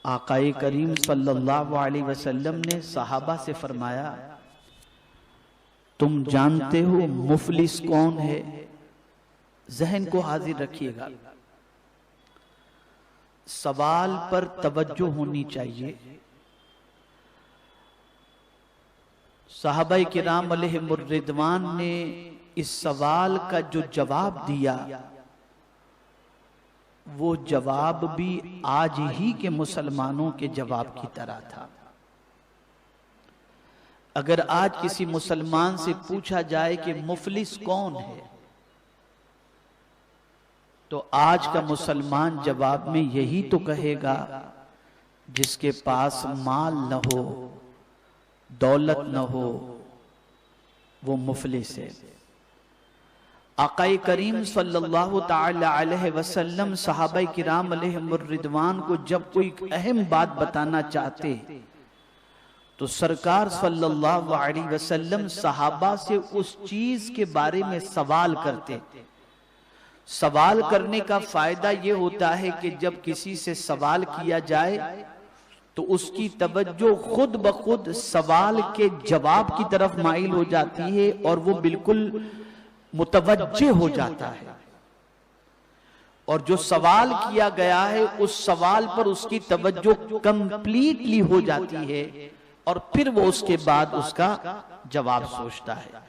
आकाए करीम सल्लल्लाहु अलैहि वसल्लम ने सहाबा से फरमाया, तुम जानते हो मुफलिस कौन है? जहन को हाजिर रखिएगा, सवाल पर तवज्जो होनी चाहिए। सहाबाए किराम अलैहिमुर रिदवान ने इस सवाल का जो जवाब दिया, वो जवाब भी आज ही के मुसलमानों के जवाब की तरह था। अगर आज किसी मुसलमान से पूछा जाए कि मुफलिस कौन है, तो आज का मुसलमान जवाब में यही तो कहेगा, जिसके पास माल न हो, दौलत न हो, वो मुफलिस है। आकाए करीम सल्लल्लाहु ताला अलैहि वसल्लम सहाबाए किराम अलैहिमुर रिदवान को जब कोई अहम बात बताना चाहते, तो सरकार सल्लल्लाहु अलैहि वसल्लम सहाबा से उस चीज के बारे में सवाल करते। सवाल करने का फायदा ये होता है कि जब किसी से सवाल किया जाए तो उसकी तवज्जो खुद ब खुद सवाल के जवाब की तरफ माइल हो जाती है और वो बिल्कुल मुतवज्जे हो जाता है, और जो सवाल किया गया है उस सवाल पर उसकी तवज्जो कंप्लीटली हो जाती है, और फिर वो उसके बाद उसका जवाब सोचता है।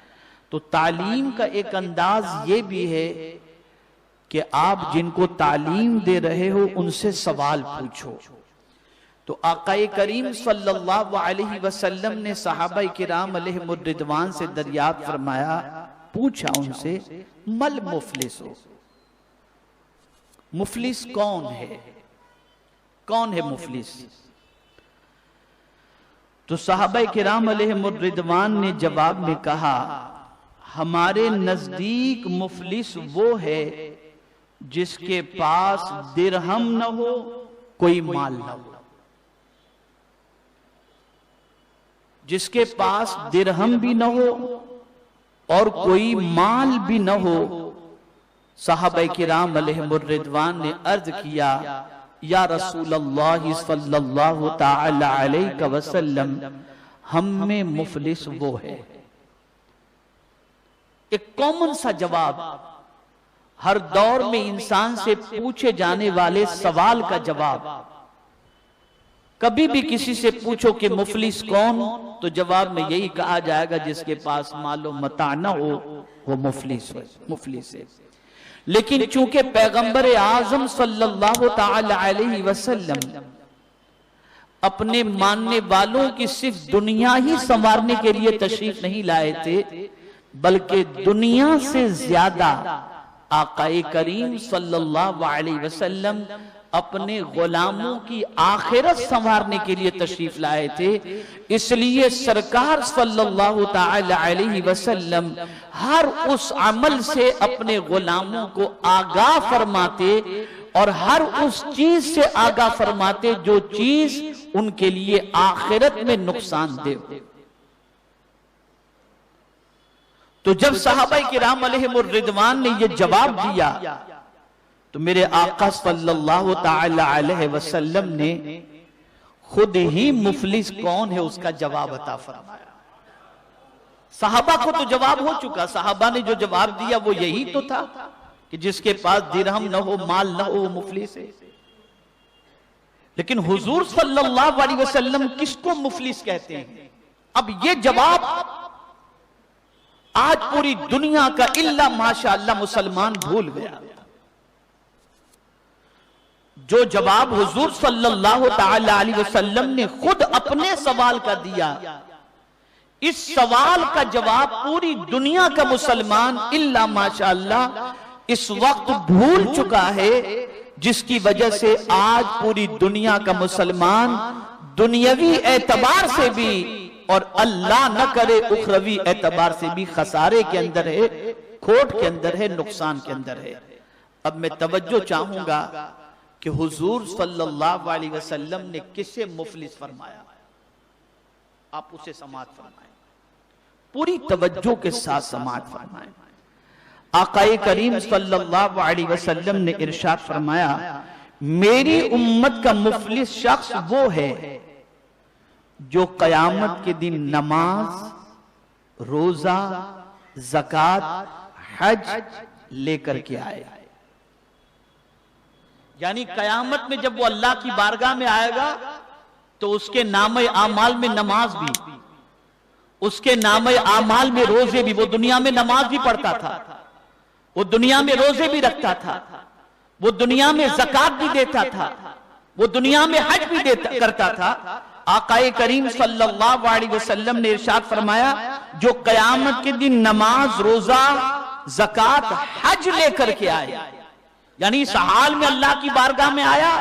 तो तालीम का एक अंदाज ये भी है कि आप जिनको तालीम दे रहे हो उनसे सवाल पूछो। तो आकाए करीम सल्लल्लाहु अलैहि वसल्लम ने सहाबाए किराम अलैहिमुर रिदवान से दरियाफ्त फरमाया, पूछा उनसे, मल मुफलिस हो, मुफलिस कौन है? कौन है मुफलिस? तो सहाबाए किराम अलैहिमुर रिदवान ने जवाब में कहा, हमारे नजदीक मुफलिस वो है जिसके पास दिरहम न हो, कोई माल न हो। जिसके पास दिरहम भी न हो और कोई माल भी न हो। सहाबाए किराम अलैहिमुर रिदवान ने अर्ज किया, या रसूलल्लाह सल्लल्लाहु ताला अलैहि वसल्लम, हम में मुफलिस वो है। एक कॉमन सा जवाब, हर दौर में इंसान से पूछे जाने वाले सवाल का जवाब। कभी भी किसी से पूछो कि मुफलिस कौन, तो जवाब में यही कहा जाएगा, जिसके पास मालो मता न हो वो मुफलिस है। लेकिन चूंकि पैगंबर आजम सल्लल्लाहु ताला अलैहि वसल्लम अपने मानने वालों की सिर्फ दुनिया ही संवारने के लिए तशरीफ नहीं लाए थे, बल्कि दुनिया से ज्यादा आकाए करीम सल्लल्लाहु अलैहि वसल्लम अपने गुलामों की आखिरत संवारने के लिए तशरीफ लाए थे। इसलिए सरकार सल्लल्लाहु ताला अलैहि वसल्लम हर उस अमल से अपने गुलामों को आगाह फरमाते और हर उस चीज से आगाह फरमाते जो चीज उनके लिए आखिरत में नुकसानदेह हो। तो जब सहाबाए किराम अलैहिमुर रिदवान ने यह जवाब दिया, तो मेरे आका सल्लल्लाहु ताला अलैहि वसल्लम ने खुद ही मुफलिस कौन है उसका जवाब अता फरमाया। सहाबा को तो जवाब हो चुका, सहाबा ने जो जवाब दिया वो यही तो था कि जिसके पास दिरहम न हो, माल न हो, वो मुफलिस है। लेकिन हुजूर सल्लल्लाहु अलैहि वसल्लम किसको मुफलिस कहते हैं? अब ये जवाब आज पूरी दुनिया का इल्ला माशाअल्लाह मुसलमान भूल गया। जो जवाब हुजूर सल्लल्लाहु ताला अलैहि वसल्लम ने खुद अपने सवाल का दिया, इस सवाल का जवाब पूरी दुनिया का मुसलमान इल्ला माशाअल्लाह इस वक्त भूल चुका है, जिसकी वजह से आज पूरी दुनिया का मुसलमान दुनियावी एतबार से भी और अल्लाह न करे उखरवी एतबार से भी खसारे के अंदर है, खोट के अंदर है, नुकसान के अंदर है। अब मैं तवज्जो चाहूंगा कि हुजूर सल्लल्लाहु अलैहि वसल्लम ने किसे मुफलिस फरमाया, आप उसे समाअत फरमाएं, पूरी तवज्जो के साथ समाअत फरमाएं। आकाए करीम सल्लल्लाहु अलैहि वसल्लम ने इरशाद फरमाया, मेरी उम्मत का मुफलिस शख्स वो है जो कयामत के दिन नमाज, रोजा, ज़कात, हज लेकर के आए। यानी कयामत में जब वो अल्लाह की बारगाह में आएगा तो उसके नामे आमाल में नमाज भी, उसके नामे आमाल में रोजे भी, वो दुनिया में नमाज भी पढ़ता था, वो दुनिया में रोजे भी रखता था, वो दुनिया में ज़कात भी देता था, वो दुनिया में हज भी करता था। आकाए करीम सल्लल्लाहु अलैहि वसल्लम ने इरशाद फरमाया, जो कयामत के दिन नमाज, रोजा, ज़कात, हज लेकर के आए, यानी इस हाल में अल्लाह की बारगाह में आया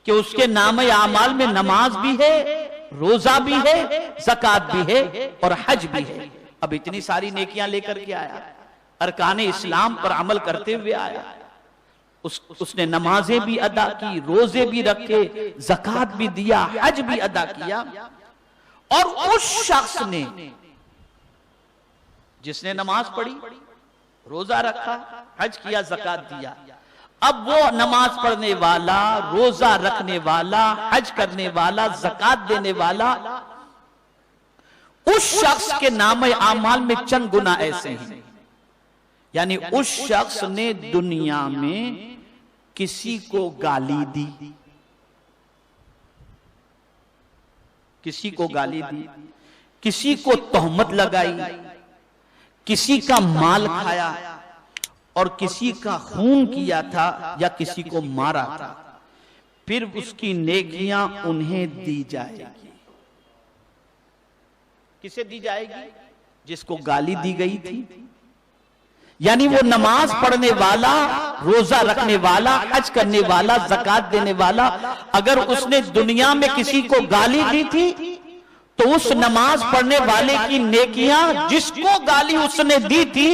कि उसके नामे आमाल में नमाज भी है, रोजा भी है, ज़कात भी है और हज भी है। अब इतनी सारी नेकियां लेकर के आया, अरकान इस्लाम पर अमल करते हुए आया। उसने नमाजें भी अदा की, रोजे भी रखे, ज़कात भी दिया, हज भी अदा किया। और उस शख्स ने जिसने नमाज पढ़ी, रोजा रखा, हज किया, ज़कात दिया, अब वो नमाज पढ़ने वाला, रोजा रखने वाला, हज करने वाला, ज़कात देने वाला, उस शख्स के नामे आमाल में चंद गुना ऐसे हैं। यानी उस शख्स ने दुनिया में किसी को गाली दी, किसी को गाली दी, किसी को तोहमत लगाई, किसी का माल खाया और किसी का खून किया था या किसी को मारा था, फिर उसकी नेकियां उन्हें दी जाएगी। किसे दी जाएगी? जिसको गाली दी गई थी। यानी वो नमाज पढ़ने वाला, रोजा रखने वाला, हज करने वाला, ज़कात देने वाला, अगर उसने दुनिया में किसी को गाली दी थी तो उस नमाज पढ़ने वाले की नेकियां जिसको गाली उसने दी थी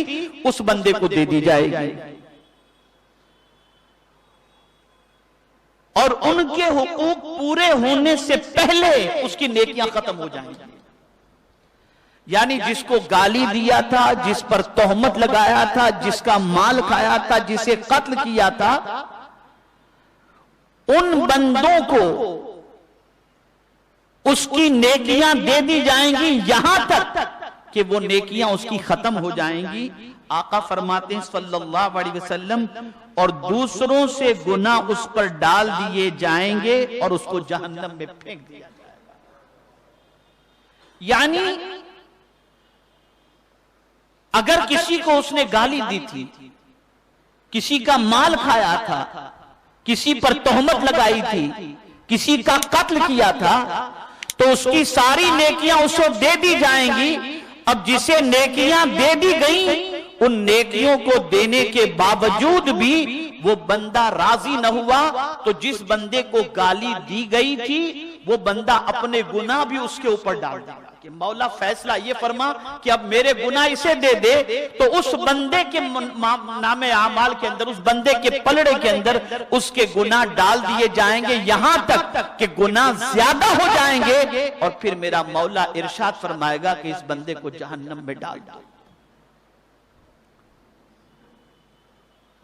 उस बंदे को दे दी जाएगी और उनके हुकूक पूरे होने से पहले उसकी नेकियां खत्म हो जाएंगी। यानी जिसको गाली दिया था, जिस पर तोहमत लगाया था, जिसका माल खाया था, जिसे कत्ल किया था, उन बंदों को उसकी नेकियां दे दी जाएंगी यहां तक कि वो नेकियां उसकी खत्म हो जाएंगी। आका फरमाते हैं सल्लल्लाहु अलैहि वसल्लम, और दूसरों से गुनाह उस पर डाल दिए जाएंगे और उसको जहन्नम में फेंक दिया जाएगा। यानी अगर किसी को उसने गाली दी थी, किसी का माल खाया था, किसी पर तोहमत लगाई थी, किसी का कत्ल किया था, तो उसकी सारी नेकियां उसे दे दी जाएंगी। अब जिसे नेकियां दे दी गई, उन नेकियों को देने के बावजूद भी वो बंदा राजी न हुआ, तो जिस बंदे को गाली दी गई थी वो बंदा अपने गुनाह भी उसके ऊपर डाल देगा कि मौला फैसला ये फरमा कि अब मेरे गुनाह इसे दे दे, तो उस बंदे के नामे आमाल के अंदर, उस बंदे के पलड़े के अंदर उसके गुनाह डाल दिए जाएंगे यहां तक कि गुनाह ज्यादा हो जाएंगे और फिर मेरा मौला इरशाद फरमाएगा कि इस बंदे को जहन्नम में डाल दो।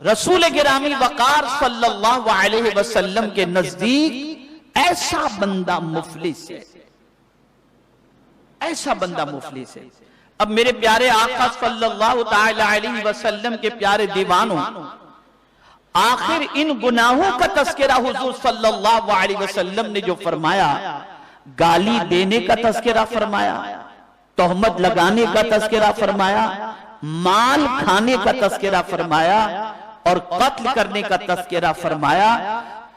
रसूल गिरामी वकार सल्लल्लाहु अलैहि वसल्लम के नजदीक ऐसा बंदा मुफलिस है, ऐसा बंदा मुफलिस है। अब मेरे प्यारे आका सल्लल्लाहु ताला अलैहि वसल्लम के प्यारे दीवानों, आखिर इन गुनाहों का तस्करा हुजूर सल्लल्लाहु अलैहि वसल्लम ने जो फरमाया, गाली देने का तस्करा फरमाया, तोहमत लगाने का तस्करा फरमाया, माल खाने का तस्करा फरमाया और कत्ल करने का तस्करा फरमाया।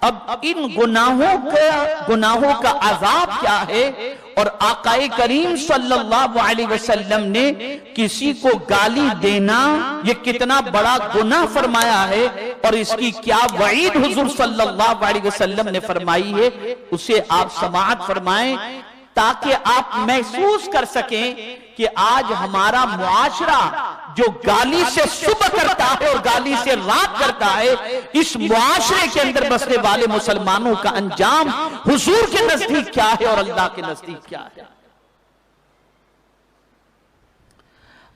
अब इन गुनाहों का अजाब क्या है? और आकाए करीम सल्लल्लाहु अलैहि वसल्लम ने किसी को गाली देना ये कितना बड़ा गुनाह फरमाया है और इसकी क्या वईद हुजूर सल्लल्लाहु अलैहि वसल्लम ने फरमाई है, उसे आप समाअत फरमाएं ताकि आप महसूस कर सकें कि आज हमारा मुआशरा जो गाली से सुबह करता है और गाली से रात करता है, इस मुआशरे के अंदर बसने वाले मुसलमानों का अंजाम हुजूर के नजदीक क्या है और अल्लाह के नजदीक क्या है।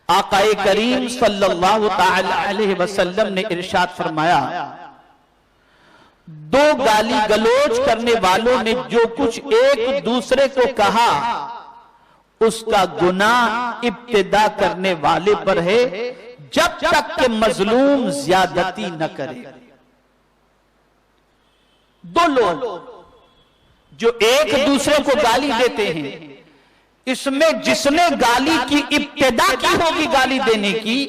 आकाए करीम सल्लल्लाहु ताला अलैहि वसल्लम ने इरशाद फरमाया, दो गाली गलोच करने वालों ने जो कुछ एक दूसरे को कहा उसका गुनाह इब्तिदा करने वाले पर है, जब तक के मजलूम ज्यादती न करे। दो लोग जो एक दूसरे को गाली देते हैं, इसमें जिसने गाली की इब्तिदा की होगी गाली देने की,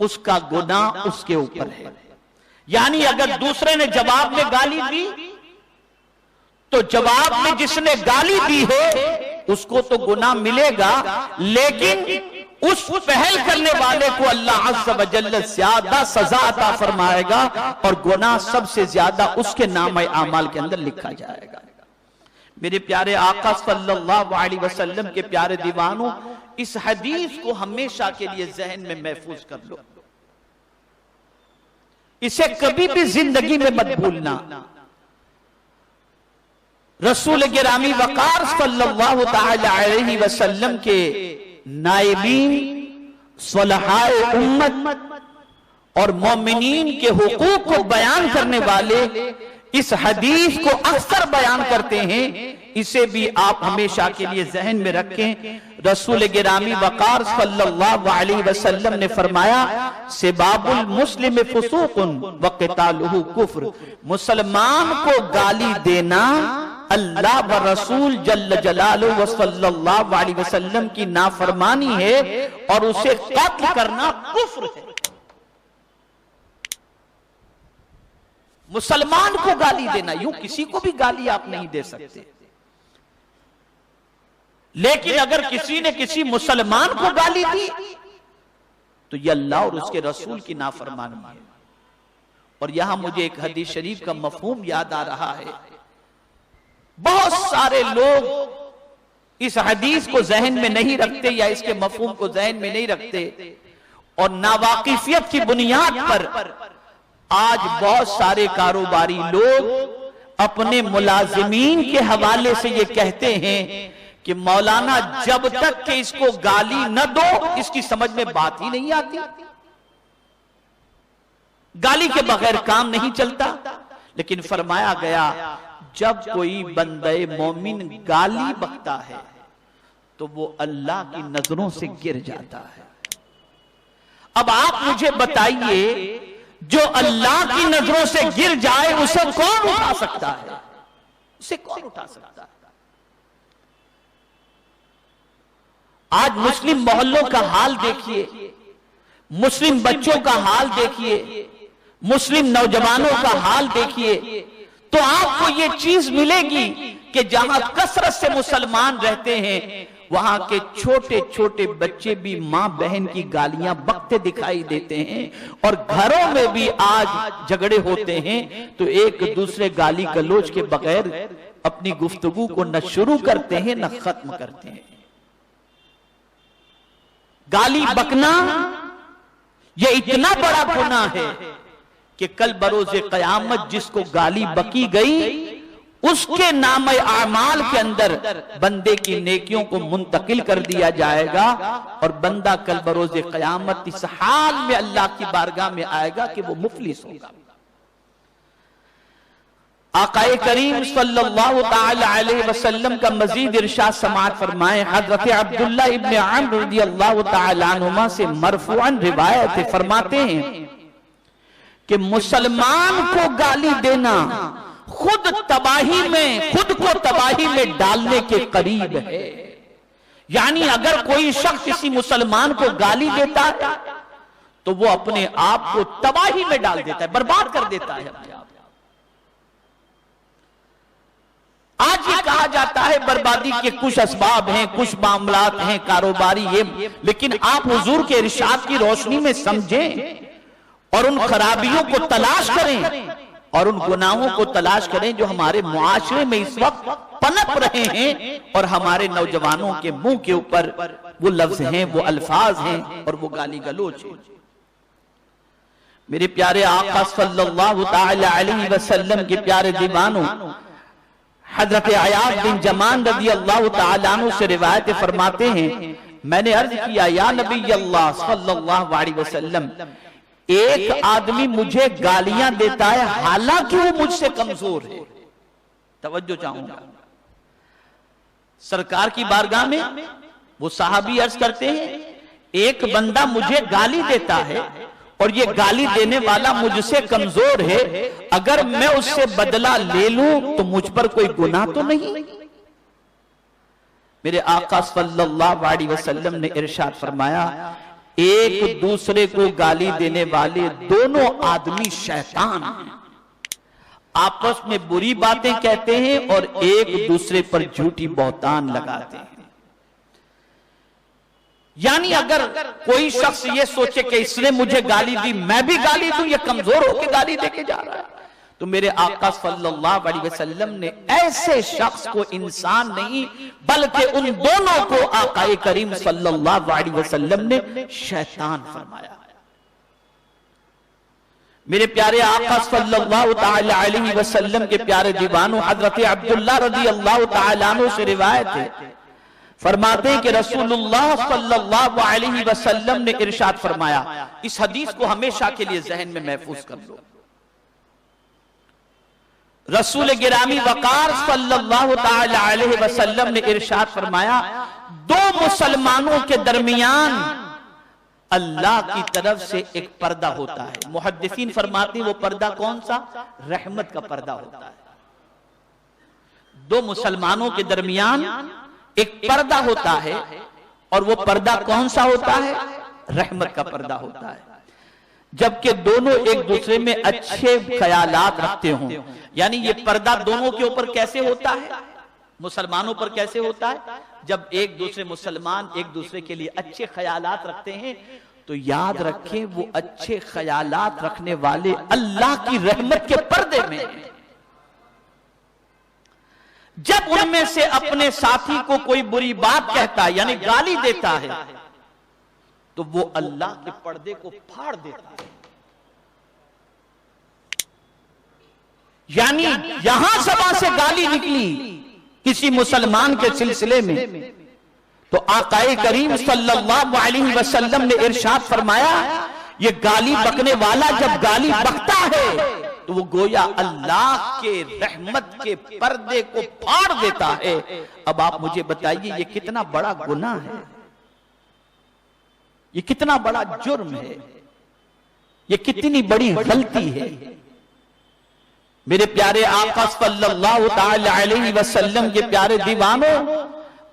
उसका गुनाह उसके ऊपर है। यानी अगर दूसरे ने जवाब में गाली दी तो जवाब में जिसने गाली दी है उसको तो गुनाह मिलेगा, लेकिन उस पहल करने वाले को अल्लाह अज़्ज़ व जल्ल ज्यादा सजा अता फरमाएगा और गुनाह सबसे ज्यादा उसके नाम आमाल के अंदर लिखा जाएगा। मेरे प्यारे आका सल्लल्लाहु अलैहि वसल्लम के प्यारे दीवानों, इस हदीस को हमेशा के लिए ज़हन में महफूज कर लो, इसे कभी भी जिंदगी में मत भूलना। रसूल गिरामी वकार सल्लल्लाहु ताला अलैहि वसल्लम के नाइबीन, सलहाए उम्मत और मोमिनीन के हुकूक को बयान करने वाले इस हदीस को अक्सर बयान करते हैं। इसे भी आप हमेशा के लिए जहन में रखें। रसूल गिरामी वकार सल्लल्लाहु अलैहि वसल्लम ने फरमाया, सिबाबुल मुस्लिम फुसूकुन व क़ितालुहु कुफ्र। मुसलमान को गाली देना अल्लाह व रसूल जल्ल जलालुहु व सल्लल्लाहु अलैहि वसल्लम की नाफरमानी है और उसे कत्ल करना कुफ्र है। मुसलमान को गाली देना, यूं किसी को भी गाली आप नहीं दे सकते, लेकिन अगर किसी ने किसी मुसलमान को गाली दी तो यह अल्लाह और उसके रसूल की नाफरमानी है। और यहां मुझे एक हदीस शरीफ का मफहूम याद आ रहा है। बहुत सारे लोग इस हदीस को जहन में नहीं रखते या इसके मफहूम को जहन में नहीं रखते और नावाकिफियत की बुनियाद पर आज बहुत सारे कारोबारी लोग अपने मुलाजिमीन के हवाले से ये कहते हैं कि मौलाना जब तक कि इसको गाली न दो इसकी समझ में बात ही नहीं आती, गाली के बगैर काम नहीं चलता। लेकिन फरमाया गया जब कोई बंदे मोमिन गाली बकता है तो वो अल्लाह की नजरों से गिर जाता है। अब आप मुझे बताइए, जो अल्लाह की नजरों से गिर जाए उसे कौन उठा सकता है? उसे कौन उठा सकता है? आज मुस्लिम मोहल्लों का हाल देखिए, मुस्लिम बच्चों का हाल देखिए, मुस्लिम नौजवानों का हाल देखिए, तो आपको ये चीज मिलेगी कि जहां कसरत से मुसलमान रहते हैं वहां के छोटे छोटे बच्चे भी मां बहन की गालियां बकते दिखाई देते हैं और घरों में भी आज झगड़े होते हैं तो एक दूसरे गाली गलोच के बगैर अपनी गुफ्तगू को न शुरू करते हैं न खत्म करते हैं। गाली बकना यह इतना बड़ा गुनाह है कि कल बरोज़े क़यामत जिसको गाली बकी गई उसके नाम आमाल के अंदर बंदे की नेकियों को मुंतकिल कर दिया जाएगा और बंदा कल बरोज़े क़यामत इस हाल में अल्लाह की बारगाह में आएगा कि वो मुफलिस होगा। आक़ाए करीम सल्लल्लाहु ताला अलैहि वसल्लम का मजीद इरशाद समाअत फरमाए, हज़रत अब्दुल्लाह इब्न अम्र रज़ियल्लाहु ताला अन्हुमा से मरफ़ूअन रिवायत है, फरमाते हैं कि मुसलमान को गाली देना खुद तबाही में, खुद को तबाही में डालने के करीब है। यानी अगर कोई शख्स किसी मुसलमान को गाली देता है तो वो अपने आप को तबाही में डाल देता है, बर्बाद कर देता है अपने आप। आज ये कहा जाता है बर्बादी के कुछ असबाब हैं, कुछ मामलात हैं कारोबारी ये, लेकिन आप हुजूर के इरशाद की रोशनी में समझें और उन खराबियों को तलाश करें और उन गुनाहों को तलाश करें जो हमारे मुआशरे में इस वक्त पनप रहे हैं और हमारे नौजवानों के मुंह के ऊपर वो लफ्ज हैं, वो अल्फाज हैं और वो गाली गलोच हैं। मेरे प्यारे आका सल्लल्लाहु ताला अलैहि वसल्लम के प्यारे दीवानों, हजरत अयाद बिन जमान रज़ियल्लाहु ताला अन्हु से रिवायत फरमाते हैं, मैंने अर्ज किया या नबी अल्लाह सल्लल्लाहु अलैहि वसल्लम, एक आदमी मुझे गालियां देता है हालांकि वो मुझसे कमजोर है। तवज्जो चाहूंगा, सरकार की बारगाह में वो साहबी अर्ज करते हैं, एक बंदा मुझे गाली देता है और ये गाली देने वाला मुझसे कमजोर है, अगर मैं उससे बदला ले लूं तो मुझ पर कोई गुनाह तो नहीं। मेरे आका सल्लल्लाहु अलैहि वसल्लम ने इरशाद फरमाया, एक दूसरे को गाली देने वाले दोनों आदमी शैतान हैं, आपस में बुरी बातें कहते हैं और एक दूसरे पर झूठी बहतान लगाते हैं। यानी अगर कोई शख्स ये सोचे कि इसने मुझे गाली दी, मैं भी गाली दूं, ये कमजोर होकर गाली देके जा रहा है, तो मेरे आका सल्लल्लाहु अलैहि वसल्लम ने ऐसे शख्स को इंसान नहीं बल्कि उन दोनों को आका करीम सल्लल्लाहु अलैहि वसल्लम ने शैतान फरमाया। मेरे प्यारे आका सल्लल्लाहु तआला अलैहि वसल्लम के प्यारे दीवानों हजरत अब्दुल्लाह रज़ियल्लाहु तआला अन्हु से रिवायत है, फरमाते हैं कि रसूलुल्लाह सल्लल्लाहु अलैहि वसल्लम ने इरशाद फरमाया, इस हदीस को हमेशा के लिए जहन में महफूज कर लो। रसूल गिरामी वकार सल्लल्लाहु तआला अलैहि वसल्लम ने इरशाद फरमाया, दो मुसलमानों के दरमियान अल्लाह की तरफ से एक पर्दा होता है। मुहद्दिसीन फरमाते हैं वो पर्दा कौन सा? रहमत का पर्दा होता है। दो मुसलमानों के दरमियान एक पर्दा होता है और वो पर्दा कौन सा होता है? रहमत का पर्दा होता है। जबकि दोनों एक दूसरे में अच्छे ख्यालात रखते हों, यानी ये पर्दा दोनों के ऊपर कैसे होता है? मुसलमानों पर कैसे होता है? जब एक दूसरे मुसलमान एक दूसरे के लिए अच्छे ख्यालात रखते हैं तो याद रखें वो अच्छे ख्यालात रखने वाले अल्लाह की रहमत के पर्दे में हैं। जब उनमें से अपने साथी को कोई बुरी बात कहता है यानी गाली देता है तो वो अल्लाह के पर्दे को फाड़ देता है। यानी यहां सभा से गाली निकली किसी मुसलमान के सिलसिले में तो आकाए करीम सल्लल्लाहु अलैहि वसल्लम ने इरशाद फरमाया, ये गाली बकने वाला जब गाली बकता है तो वो गोया अल्लाह के रहमत के पर्दे को फाड़ देता है। अब आप मुझे बताइए ये कितना बड़ा गुनाह है, ये कितना बड़ा जुर्म है, ये कितनी बड़ी गलती है। मेरे प्यारे आका सल्लल्लाहु तआला अलैहि वसल्लम के प्यारे दीवानों,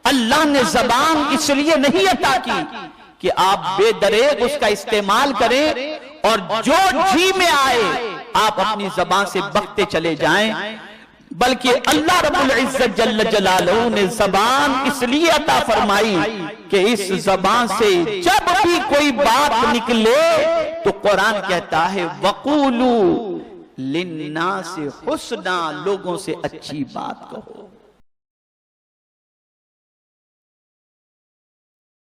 अल्लाह ने जबान इसलिए नहीं अता की कि आप बेदरेग उसका इस्तेमाल करें और जो जी में आए आप अपनी जबान से बकते चले जाएं, बल्कि अल्लाह रब्बुल इज्जत जल्ल जलालहू ने जबान इसलिए अता फरमाई कि इस जबान से जब भी कोई बात निकले तो कुरान कहता है वक़ूलू लिन्नासि हुस्ना, लोगों से अच्छी बात कहो।